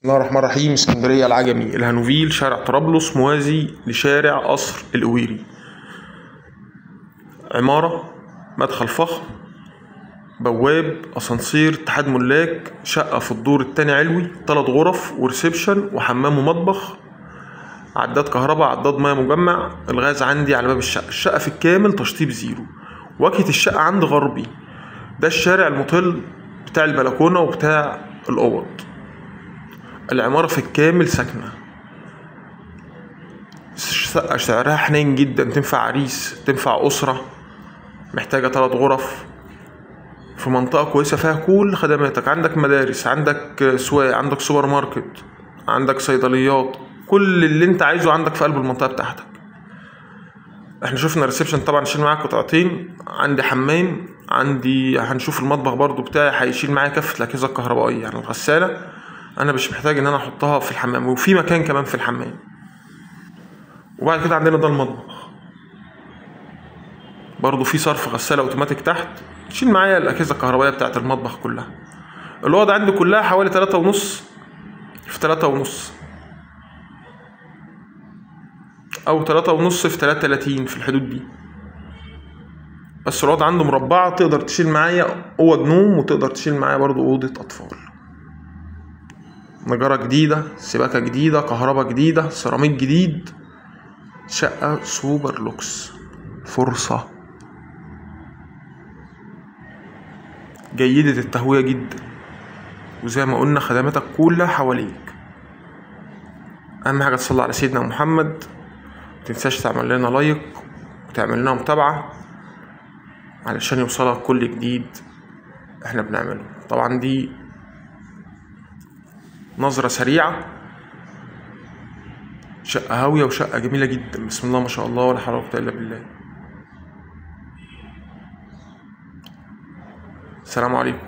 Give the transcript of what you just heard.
بسم الله الرحمن الرحيم. اسكندرية العجمي الهانوفيل، شارع طرابلس موازي لشارع قصر القويري. عمارة، مدخل فخم، بواب، اسانسير، اتحاد ملاك، شقة في الدور التاني علوي، 3 غرف وريسبشن وحمام ومطبخ، عداد كهرباء، عداد ميه مجمع، الغاز عندي على باب الشقة في الكامل تشطيب زيرو. واجهة الشقة عندي غربي، ده الشارع المطل بتاع البلكونة وبتاع الأوض. العمارة في الكامل ساكنة، شقة سعرها حنين جدا، تنفع عريس، تنفع أسرة محتاجة 3 غرف في منطقة كويسة فيها كل خدماتك. عندك مدارس، عندك سواق، عندك سوبر ماركت، عندك صيدليات، كل اللي انت عايزه عندك في قلب المنطقة بتاعتك. احنا شفنا ريسبشن طبعا، شيل معاك قطعتين، عندي حمام، عندي هنشوف المطبخ برضو بتاعي هيشيل معايا كافة الأجهزة الكهربائية، يعني الغسالة انا مش محتاج ان انا احطها في الحمام، وفي مكان كمان في الحمام. وبعد كده عندنا ده المطبخ برضو، في صرف غسالة اوتوماتيك تحت تشيل معايا الأجهزة الكهربائية بتاعت المطبخ كلها. الأوض عندي كلها حوالي 3.5 في 3.5 أو 3.5 في 3.30 في الحدود دي. بس الأوض عنده مربعة، تقدر تشيل معايا أوض نوم وتقدر تشيل معايا برضو أوضة أطفال. نجارة جديدة، سباكة جديدة، كهرباء جديدة، سيراميك جديد. شقة سوبر لوكس، فرصة جيدة التهوية جدا، وزي ما قلنا خدماتك كلها حواليك. أهم حاجة تصلي على سيدنا محمد، متنساش تعمل لنا لايك وتعمل لنا متابعة علشان يوصلك كل جديد احنا بنعمله. طبعا دي نظرة سريعة، شقة هاوية وشقة جميلة جدا، بسم الله ما شاء الله ولا حول ولا قوة إلا بالله. السلام عليكم.